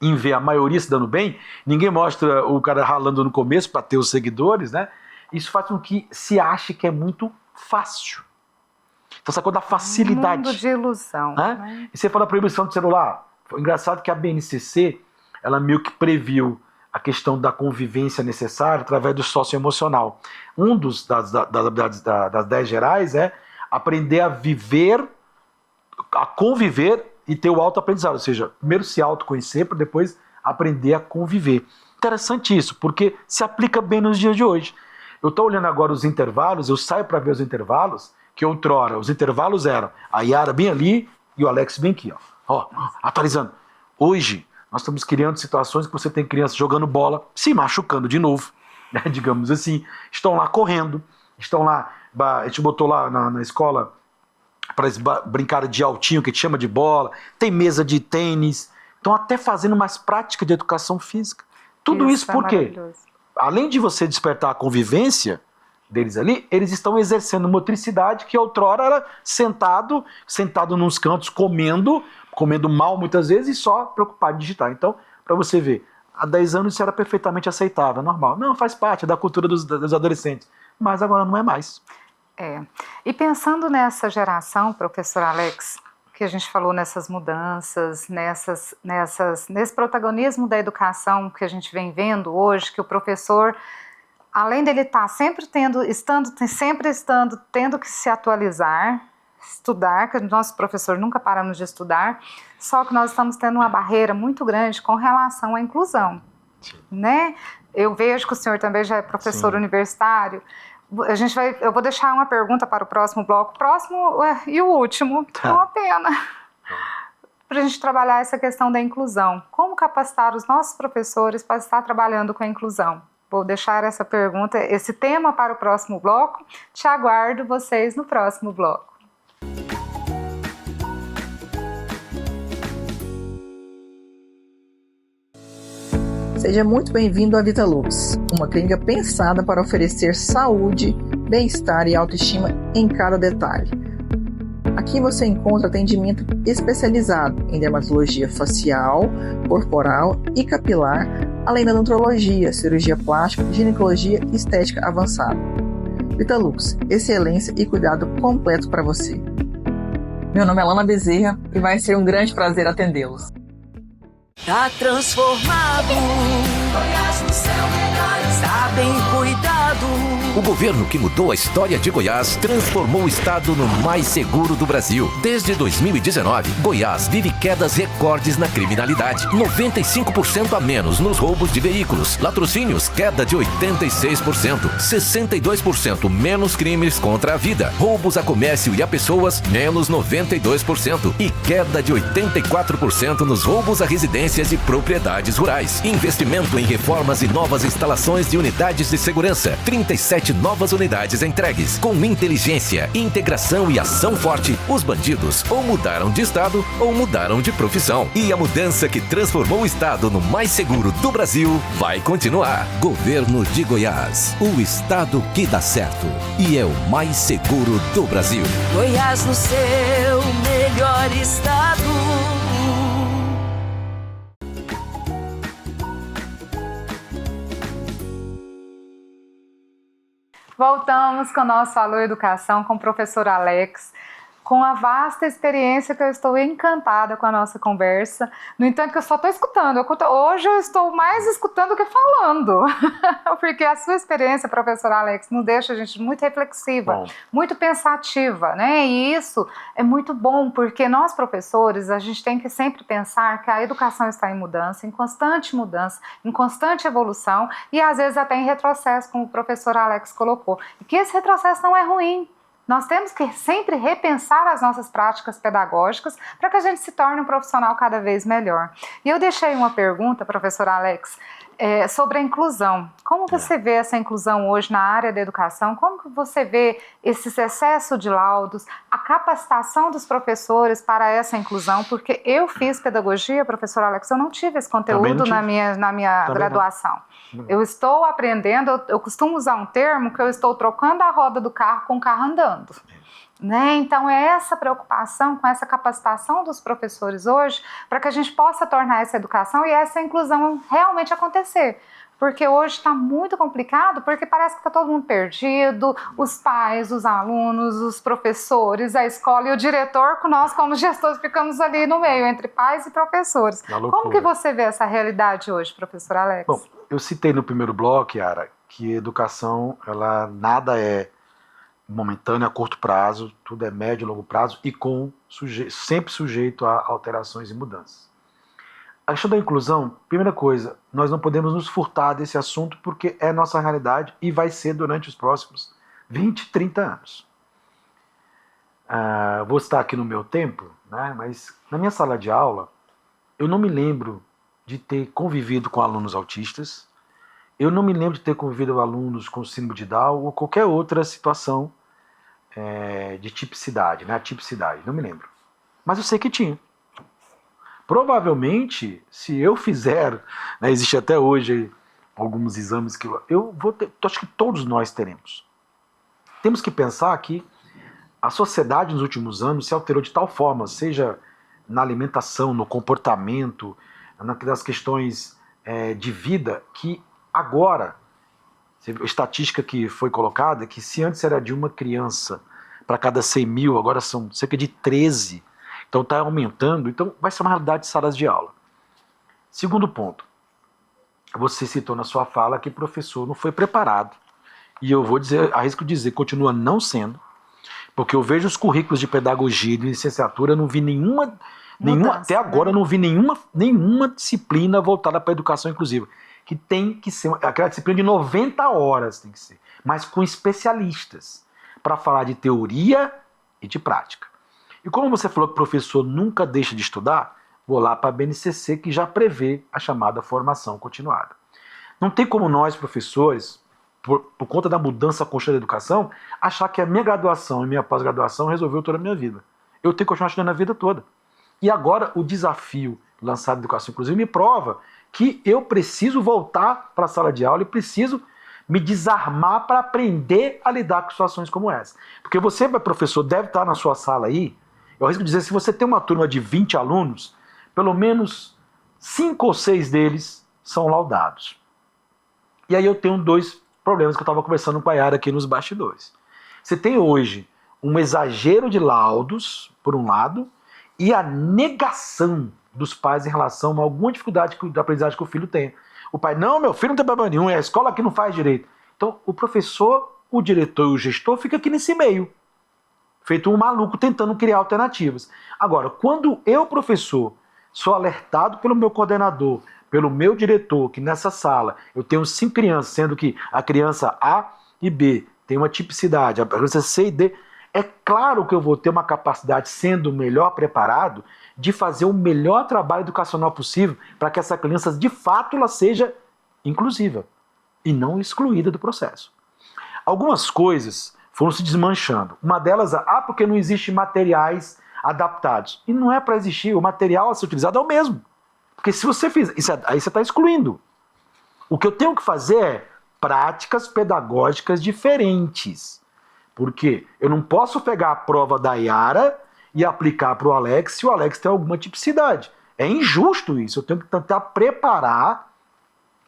em ver a maioria se dando bem, ninguém mostra o cara ralando no começo para ter os seguidores, né? Isso faz com que se ache que é muito fácil. Então, essa coisa da facilidade. Mundo de ilusão. Né? E você fala proibição de celular. Foi engraçado que a BNCC, ela meio que previu a questão da convivência necessária através do socioemocional. Um das 10 gerais é aprender a viver, a conviver e ter o autoaprendizado. Ou seja, primeiro se autoconhecer para depois aprender a conviver. Interessante isso, porque se aplica bem nos dias de hoje. Eu estou olhando agora os intervalos, eu saio para ver os intervalos, que outrora os intervalos eram a Yara bem ali e o Alex bem aqui. Ó, atualizando. Hoje, nós estamos criando situações que você tem crianças jogando bola, se machucando de novo, né, digamos assim. Estão lá correndo, estão lá, a gente botou lá na escola para brincar de altinho, que a gente chama de bola, tem mesa de tênis, estão até fazendo mais prática de educação física. Tudo isso por quê? Além de você despertar a convivência deles ali, eles estão exercendo motricidade que outrora era sentado nos cantos, comendo mal muitas vezes e só preocupado em digitar. Então, para você ver, há 10 anos isso era perfeitamente aceitável, normal. Não, faz parte da cultura dos adolescentes, mas agora não é mais. E pensando nessa geração, professor Alex, que a gente falou nessas mudanças, nesse protagonismo da educação que a gente vem vendo hoje, que o professor, além dele estar sempre tendo que se atualizar, estudar, que nós, professor, nunca paramos de estudar, só que nós estamos tendo uma barreira muito grande com relação à inclusão, né? Eu vejo que o senhor também já é professor universitário. Eu vou deixar uma pergunta para o próximo bloco, e o último, é uma pena, para a gente trabalhar essa questão da inclusão. Como capacitar os nossos professores para estar trabalhando com a inclusão? Vou deixar essa pergunta, esse tema para o próximo bloco. Te aguardo vocês no próximo bloco. Seja muito bem-vindo à Vitalux, uma clínica pensada para oferecer saúde, bem-estar e autoestima em cada detalhe. Aqui você encontra atendimento especializado em dermatologia facial, corporal e capilar, além da nutrologia, cirurgia plástica, ginecologia e estética avançada. Vitalux, excelência e cuidado completo para você. Meu nome é Lana Bezerra e vai ser um grande prazer atendê-los. Tá transformado, Goiás no seu melhor, está bem cuidado. O governo que mudou a história de Goiás transformou o estado no mais seguro do Brasil. Desde 2019, Goiás vive quedas recordes na criminalidade. 95% a menos nos roubos de veículos. Latrocínios, queda de 86%. 62% menos crimes contra a vida. Roubos a comércio e a pessoas, menos 92%. E queda de 84% nos roubos a residências e propriedades rurais. Investimento em reformas e novas instalações de unidades de segurança. 37 novas unidades entregues. Com inteligência, integração e ação forte, os bandidos ou mudaram de estado ou mudaram de profissão. E a mudança que transformou o estado no mais seguro do Brasil vai continuar. Governo de Goiás, o estado que dá certo e é o mais seguro do Brasil. Goiás no seu melhor estado. Voltamos com o nosso Alô Educação com o professor Alex, com a vasta experiência que eu estou encantada com a nossa conversa. No entanto, que eu só estou escutando. Hoje eu estou mais escutando que falando, porque a sua experiência, professor Alex, nos deixa a gente muito reflexiva, muito pensativa, né? E isso é muito bom, porque nós, professores, a gente tem que sempre pensar que a educação está em mudança, em constante evolução e às vezes até em retrocesso, como o professor Alex colocou. E que esse retrocesso não é ruim. Nós temos que sempre repensar as nossas práticas pedagógicas para que a gente se torne um profissional cada vez melhor. E eu deixei uma pergunta, professor Alex, sobre a inclusão. Como você vê essa inclusão hoje na área da educação? Como que você vê esse excesso de laudos, a capacitação dos professores para essa inclusão? Porque eu fiz pedagogia, professor Alex, eu não tive esse conteúdo na minha graduação. Eu estou aprendendo, eu costumo usar um termo que eu estou trocando a roda do carro com o carro andando. Né? Então é essa preocupação com essa capacitação dos professores hoje para que a gente possa tornar essa educação e essa inclusão realmente acontecer. Porque hoje está muito complicado, porque parece que está todo mundo perdido, os pais, os alunos, os professores, a escola e o diretor, nós como gestores ficamos ali no meio, entre pais e professores. Como que você vê essa realidade hoje, professor Alex? Bom, eu citei no primeiro bloco, Yara, que educação, ela nada é momentâneo, a curto prazo, tudo é médio e longo prazo e sempre sujeito a alterações e mudanças. A questão da inclusão, primeira coisa, nós não podemos nos furtar desse assunto porque é nossa realidade e vai ser durante os próximos 20, 30 anos. Vou estar aqui no meu tempo, né, mas na minha sala de aula, eu não me lembro de ter convivido com alunos autistas, eu não me lembro de ter convivido com alunos com síndrome de Down ou qualquer outra situação de tipicidade, né, atipicidade, não me lembro. Mas eu sei que tinha. Provavelmente, se eu fizer, né, existe até hoje alguns exames que eu vou ter, acho que todos nós teremos. Temos que pensar que a sociedade nos últimos anos se alterou de tal forma, seja na alimentação, no comportamento, nas questões de vida, que agora, a estatística que foi colocada, que se antes era de uma criança para cada 100 mil, agora são cerca de 13. Então está aumentando, então vai ser uma realidade de salas de aula. Segundo ponto, você citou na sua fala que o professor não foi preparado. E eu vou dizer, arrisco dizer, continua não sendo, porque eu vejo os currículos de pedagogia e de licenciatura, eu não vi nenhuma até agora eu não vi nenhuma disciplina voltada para a educação inclusiva. Que tem que ser aquela disciplina de 90 horas, tem que ser, mas com especialistas, para falar de teoria e de prática. E como você falou que o professor nunca deixa de estudar, vou lá para a BNCC, que já prevê a chamada formação continuada. Não tem como nós, professores, por conta da mudança constante da educação, achar que a minha graduação e minha pós-graduação resolveu toda a minha vida. Eu tenho que continuar estudando a vida toda. E agora o desafio lançado da educação inclusiva me prova que eu preciso voltar para a sala de aula e preciso me desarmar para aprender a lidar com situações como essa. Porque você, professor, deve estar na sua sala aí. Eu risco dizer, se você tem uma turma de 20 alunos, pelo menos 5 ou 6 deles são laudados. E aí eu tenho 2 problemas que eu estava conversando com a Yara aqui nos bastidores. Você tem hoje um exagero de laudos, por um lado, e a negação dos pais em relação a alguma dificuldade de aprendizagem que o filho tem. O pai, não, meu filho não tem problema nenhum, é a escola aqui não faz direito. Então o professor, o diretor e o gestor fica aqui nesse meio. Feito um maluco tentando criar alternativas. Agora, quando eu, professor, sou alertado pelo meu coordenador, pelo meu diretor, que nessa sala eu tenho 5 crianças, sendo que a criança A e B tem uma tipicidade, a criança C e D, é claro que eu vou ter uma capacidade, sendo melhor preparado, de fazer o melhor trabalho educacional possível para que essa criança, de fato, ela seja inclusiva e não excluída do processo. Algumas coisas foram se desmanchando. Uma delas, porque não existem materiais adaptados. E não é para existir, o material a ser utilizado é o mesmo. Porque se você fizer isso, aí você está excluindo. O que eu tenho que fazer é práticas pedagógicas diferentes. Porque eu não posso pegar a prova da Yara e aplicar para o Alex se o Alex tem alguma tipicidade. É injusto isso. Eu tenho que tentar preparar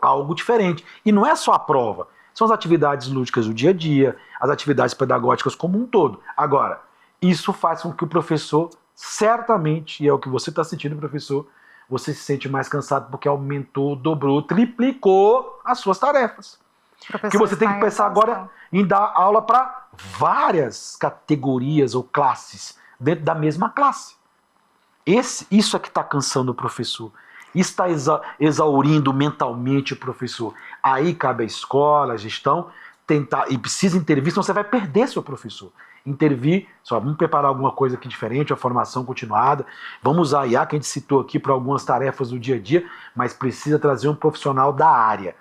algo diferente. E não é só a prova. São as atividades lúdicas do dia a dia, as atividades pedagógicas como um todo. Agora, isso faz com que o professor, certamente, e é o que você está sentindo, professor, você se sente mais cansado porque aumentou, dobrou, triplicou as suas tarefas. Porque você tem que pensar agora em dar aula para várias categorias ou classes dentro da mesma classe. Isso é que está cansando o professor. Isso está exaurindo mentalmente o professor. Aí cabe a escola, a gestão, tentar, e precisa intervir, senão você vai perder seu professor. Intervir, só vamos preparar alguma coisa aqui diferente, a formação continuada, vamos usar a IA, que a gente citou aqui, para algumas tarefas do dia a dia, mas precisa trazer um profissional da área.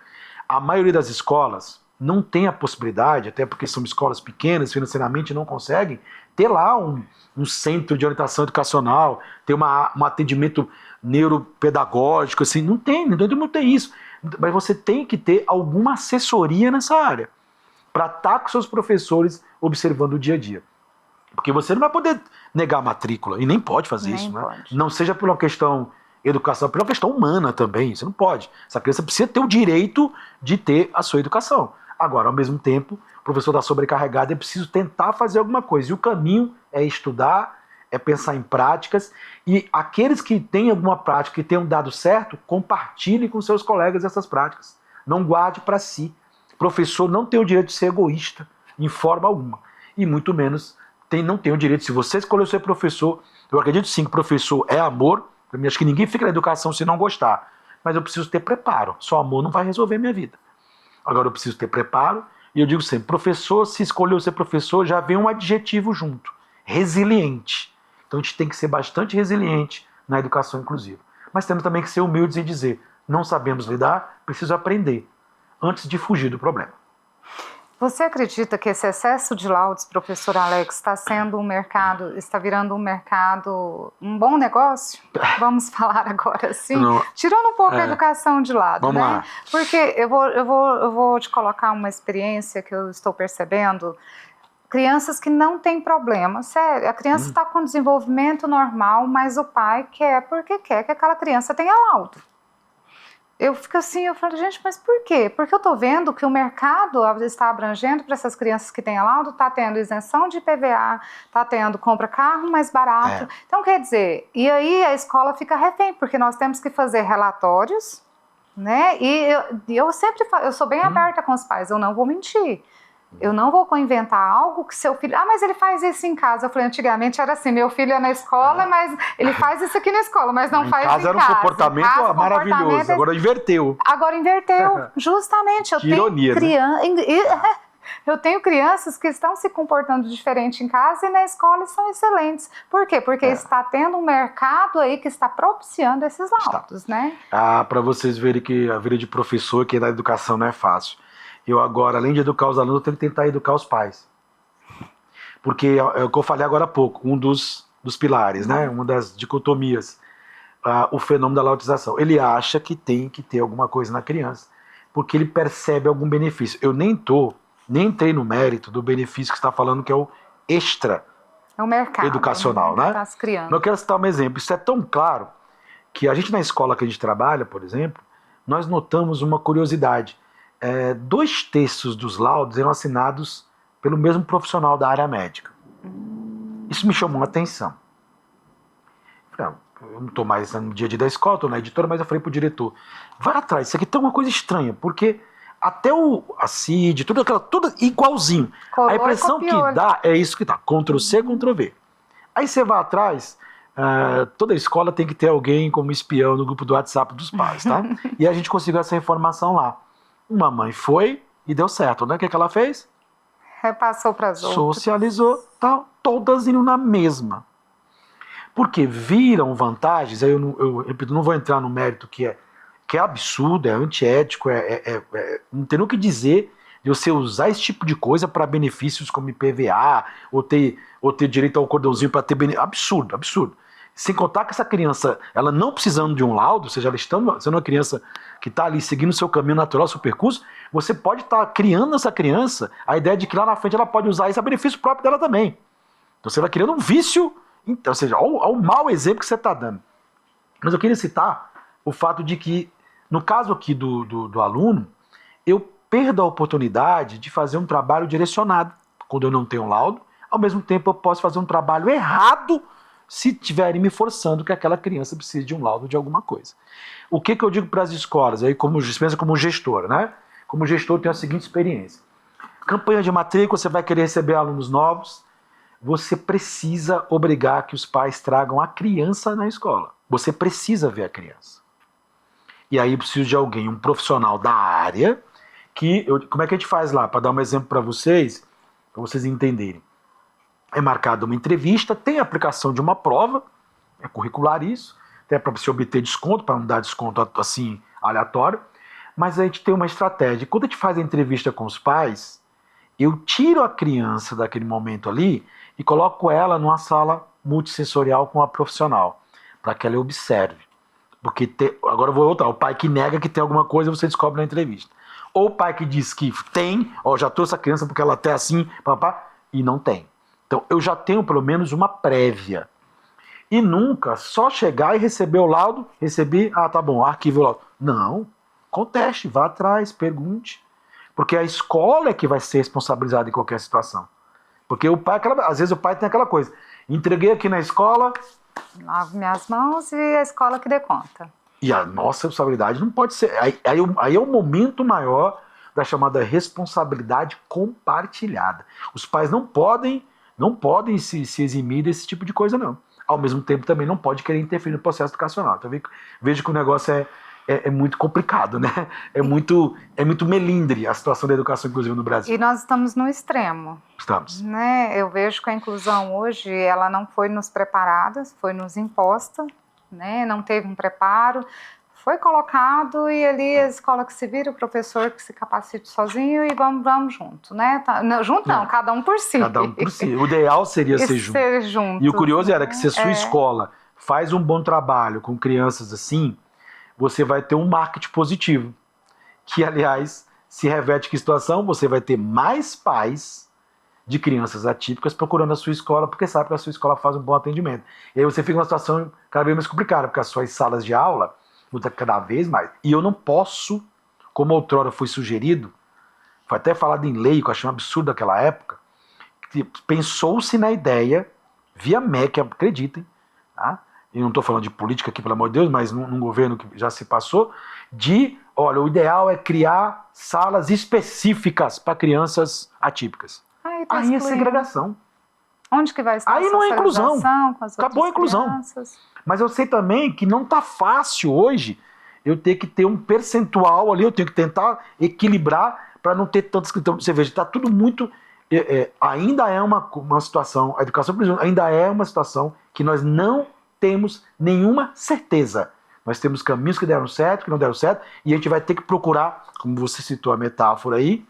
A maioria das escolas não tem a possibilidade, até porque são escolas pequenas, financeiramente não conseguem, ter lá um centro de orientação educacional, ter um atendimento neuropedagógico, assim, não tem isso. Mas você tem que ter alguma assessoria nessa área, para estar com seus professores observando o dia a dia. Porque você não vai poder negar a matrícula, e nem pode fazer isso, né? Não seja por uma questão Educação é uma questão humana também, você não pode. Essa criança precisa ter o direito de ter a sua educação. Agora, ao mesmo tempo, o professor está sobrecarregado, é preciso tentar fazer alguma coisa. E o caminho é estudar, é pensar em práticas, e aqueles que têm alguma prática e tenham dado certo, compartilhem com seus colegas essas práticas. Não guarde para si. O professor não tem o direito de ser egoísta, em forma alguma. E muito menos não tem o direito, se você escolheu ser professor, eu acredito sim que professor é amor, para mim acho que ninguém fica na educação se não gostar, mas eu preciso ter preparo, só amor não vai resolver minha vida. Agora eu preciso ter preparo, e eu digo sempre, professor, se escolheu ser professor, já vem um adjetivo junto, resiliente. Então a gente tem que ser bastante resiliente na educação inclusiva. Mas temos também que ser humildes e dizer, não sabemos lidar, preciso aprender, antes de fugir do problema. Você acredita que esse excesso de laudos, professor Alex, está virando um mercado, um bom negócio? Vamos falar agora assim? Não, tirando um pouco a educação de lado, vamos lá. Porque eu vou te colocar uma experiência que eu estou percebendo. Crianças que não têm problema, sério, a criança está com desenvolvimento normal, mas o pai quer porque quer que aquela criança tenha laudo. Eu fico assim, eu falo, gente, mas por quê? Porque eu estou vendo que o mercado está abrangendo para essas crianças que têm laudo, está tendo isenção de IPVA, está tendo compra carro mais barato. Então, quer dizer, e aí a escola fica refém, porque nós temos que fazer relatórios, né? E eu sempre falo, eu sou bem aberta com os pais, eu não vou mentir. Eu não vou inventar algo que seu filho... mas ele faz isso em casa. Eu falei, antigamente era assim, meu filho é na escola, mas ele faz isso aqui na escola, mas não faz em casa. Era um comportamento maravilhoso, agora inverteu. Agora inverteu, justamente. Que ironia, né? Eu tenho crianças que estão se comportando diferente em casa e na escola são excelentes. Por quê? Porque está tendo um mercado aí que está propiciando esses laudos, né? Para vocês verem que a vida de professor, que na educação não é fácil. Eu agora, além de educar os alunos, eu tenho que tentar educar os pais. Porque é o que eu falei agora há pouco, um dos pilares, né? Uma das dicotomias, o fenômeno da lautização. Ele acha que tem que ter alguma coisa na criança, porque ele percebe algum benefício. Eu nem entrei no mérito do benefício que você está falando, que é o extra é o mercado educacional, né? Tá criando. Mas eu quero citar um exemplo. Isso é tão claro que a gente, na escola que a gente trabalha, por exemplo, nós notamos uma curiosidade. 2/3 dos laudos eram assinados pelo mesmo profissional da área médica. Isso me chamou a atenção. Eu não estou mais no dia a dia da escola, estou na editora, mas eu falei para o diretor, vai atrás, isso aqui tem uma coisa estranha, porque até a CID, tudo igualzinho. Colou, a impressão que dá é isso que dá, Ctrl+C, Ctrl+V. Aí você vai atrás, toda escola tem que ter alguém como espião no grupo do WhatsApp dos pais, tá? E a gente conseguiu essa informação lá. Uma mãe foi e deu certo, né? O que ela fez? Repassou para as outras. Socializou, tal, todas indo na mesma. Porque viram vantagens, aí eu repito, não vou entrar no mérito que é absurdo, é antiético, não tem o que dizer de você usar esse tipo de coisa para benefícios como IPVA, ou ter direito ao cordãozinho para ter benefício. Absurdo, absurdo. Sem contar que essa criança, ela não precisando de um laudo, ou seja, ela sendo uma criança que está ali seguindo o seu caminho natural, seu percurso, você pode estar criando essa criança a ideia de que lá na frente ela pode usar isso a benefício próprio dela também. Então você vai criando um vício, então, ou seja, olha o mau exemplo que você está dando. Mas eu queria citar o fato de que, no caso aqui do aluno, eu perdo a oportunidade de fazer um trabalho direcionado, quando eu não tenho um laudo, ao mesmo tempo eu posso fazer um trabalho errado se estiverem me forçando que aquela criança precise de um laudo de alguma coisa. O que eu digo para as escolas, aí pensa como gestor, né? Como gestor, eu tenho a seguinte experiência. Campanha de matrícula, você vai querer receber alunos novos, você precisa obrigar que os pais tragam a criança na escola. Você precisa ver a criança. E aí eu preciso de alguém, um profissional da área, como é que a gente faz lá? Para dar um exemplo para vocês entenderem. É marcada uma entrevista, tem a aplicação de uma prova, é curricular isso, até para você obter desconto, para não dar desconto assim aleatório, mas a gente tem uma estratégia. Quando a gente faz a entrevista com os pais, eu tiro a criança daquele momento ali e coloco ela numa sala multissensorial com a profissional, para que ela observe. Porque agora eu vou voltar, o pai que nega que tem alguma coisa, você descobre na entrevista. Ou o pai que diz que tem, já trouxe a criança porque ela até assim, papá, e não tem. Então, eu já tenho pelo menos uma prévia. E nunca só chegar e receber o laudo, tá bom, arquivo o laudo. Não, conteste, vá atrás, pergunte. Porque a escola é que vai ser responsabilizada em qualquer situação. Porque o pai, às vezes o pai tem aquela coisa, entreguei aqui na escola... Lavo minhas mãos e a escola que dê conta. E a nossa responsabilidade não pode ser... Aí é o momento maior da chamada responsabilidade compartilhada. Os pais não podem se eximir desse tipo de coisa, não. Ao mesmo tempo, também não pode querer interferir no processo educacional. Então, vejo que o negócio é muito complicado, né? É muito melindre a situação da educação inclusiva no Brasil. E nós estamos no extremo. Estamos. Né? Eu vejo que a inclusão hoje, ela não foi nos preparada, foi nos imposta, né? Não teve um preparo, foi colocado e ali a escola que se vira, o professor que se capacite sozinho e vamos junto, né? Junto não, cada um por si. Cada um por si. O ideal seria ser junto. E o curioso era que se a sua escola faz um bom trabalho com crianças assim, você vai ter um marketing positivo, que, aliás, se reverte que situação, você vai ter mais pais de crianças atípicas procurando a sua escola, porque sabe que a sua escola faz um bom atendimento. E aí você fica numa situação cada vez mais complicada, porque as suas salas de aula mudam cada vez mais. E eu não posso, como outrora foi sugerido, foi até falado em lei, que eu achei um absurdo naquela época, que pensou-se na ideia, via MEC, acreditem, tá? E não estou falando de política aqui, pelo amor de Deus, mas num governo que já se passou, olha, o ideal é criar salas específicas para crianças atípicas. Aí é segregação. Onde que vai estar aí não é inclusão. Acabou a inclusão. Crianças? Mas eu sei também que não está fácil hoje eu ter que ter um percentual ali, eu tenho que tentar equilibrar para não ter tantas... Então, você veja, está tudo muito... ainda é uma situação, a educação ainda é uma situação que nós não temos nenhuma certeza. Nós temos caminhos que deram certo, que não deram certo, e a gente vai ter que procurar, como você citou a metáfora aí,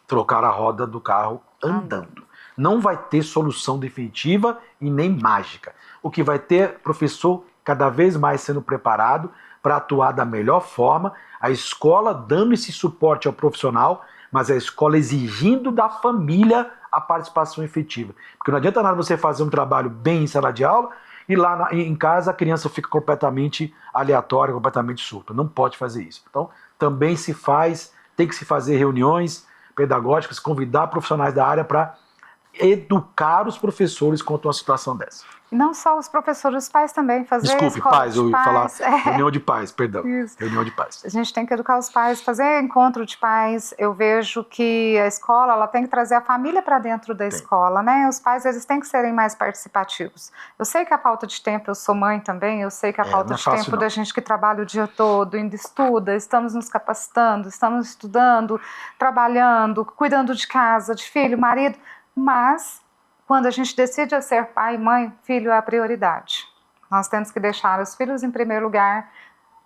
trocar a roda do carro andando. Não vai ter solução definitiva e nem mágica. O que vai ter, professor cada vez mais sendo preparado para atuar da melhor forma, a escola dando esse suporte ao profissional, mas a escola exigindo da família a participação efetiva. Porque não adianta nada você fazer um trabalho bem em sala de aula e lá em casa a criança fica completamente aleatória, completamente solta. Não pode fazer isso. Então, também tem que se fazer reuniões pedagógicas, convidar profissionais da área para educar os professores contra uma situação dessa. E não só os professores, os pais também. Desculpe, pais, eu ia falar reunião de pais, perdão. Isso. Reunião de pais. A gente tem que educar os pais, fazer encontro de pais. Eu vejo que a escola, ela tem que trazer a família para dentro da escola, né? Os pais, eles têm que serem mais participativos. Eu sei que a falta de tempo, eu sou mãe também, eu sei que a falta de tempo da gente que trabalha o dia todo, ainda estuda, estamos nos capacitando, estamos estudando, trabalhando, cuidando de casa, de filho, marido, mas... Quando a gente decide ser pai e mãe, filho é a prioridade. Nós temos que deixar os filhos em primeiro lugar,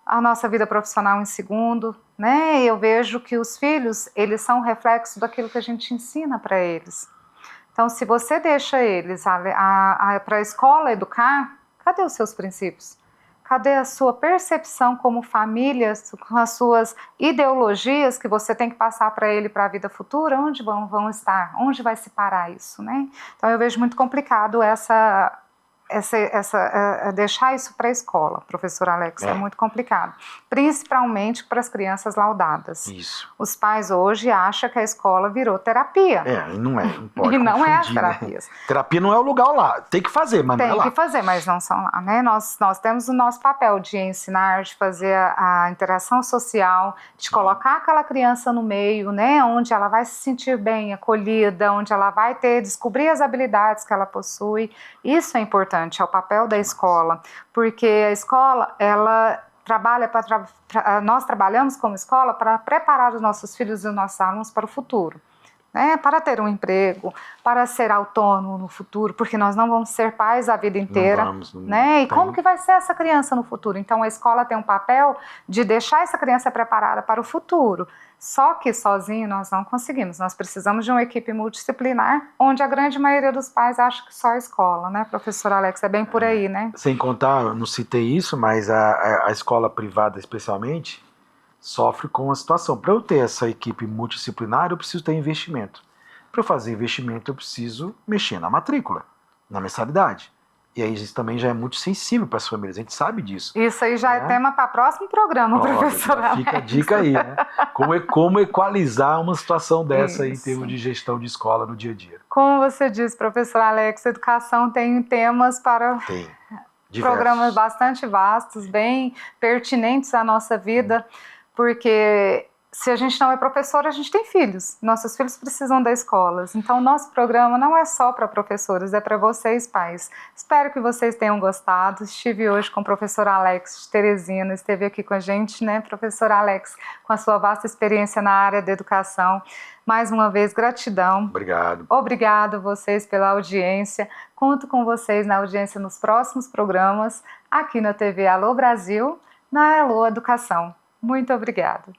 a nossa vida profissional em segundo, né? Eu vejo que os filhos, eles são um reflexo daquilo que a gente ensina para eles. Então, se você deixa eles para a escola educar, cadê os seus princípios? Cadê a sua percepção como família, com as suas ideologias que você tem que passar para ele para a vida futura? Onde vão estar? Onde vai se parar isso, né? Então eu vejo muito complicado deixar isso para a escola, professor Alex, é muito complicado. Principalmente para as crianças laudadas. Isso. Os pais hoje acham que a escola virou terapia. E não é. Não pode e não confundir, é as terapias. Né? Terapia não é o lugar lá. Tem que fazer, mas não é lá. Tem que fazer, mas não são lá, né? Nós temos o nosso papel de ensinar, de fazer a interação social, de colocar aquela criança no meio, né? Onde ela vai se sentir bem acolhida, onde ela vai descobrir as habilidades que ela possui. Isso é importante. É o papel da escola, porque a escola, ela trabalha nós trabalhamos como escola para preparar os nossos filhos e os nossos alunos para o futuro, né? Para ter um emprego, para ser autônomo no futuro, porque nós não vamos ser pais a vida inteira, né? E como que vai ser essa criança no futuro? Então a escola tem um papel de deixar essa criança preparada para o futuro. Só que sozinho nós não conseguimos, nós precisamos de uma equipe multidisciplinar, onde a grande maioria dos pais acha que só a escola, né, professor Alex? É bem por aí, né? Sem contar, eu não citei isso, mas a escola privada especialmente sofre com a situação. Para eu ter essa equipe multidisciplinar, eu preciso ter investimento. Para eu fazer investimento, eu preciso mexer na matrícula, na mensalidade. E aí isso também já é muito sensível para as famílias, a gente sabe disso. Isso aí já é tema para próximo programa, professor Alex. Fica a dica aí, né? Como equalizar uma situação dessa aí, em Isso. termos de gestão de escola no dia a dia. Como você disse, professor Alex, educação tem temas para Tem programas bastante vastos, bem pertinentes à nossa vida, porque se a gente não é professor, a gente tem filhos. Nossos filhos precisam da escola. Então, o nosso programa não é só para professores, é para vocês, pais. Espero que vocês tenham gostado. Estive hoje com o professor Alex de Teresina, esteve aqui com a gente, né, professor Alex, com a sua vasta experiência na área da educação. Mais uma vez, gratidão. Obrigado. Obrigado vocês pela audiência. Conto com vocês na audiência nos próximos programas, aqui na TV Alô Brasil, na Alô Educação. Muito obrigada.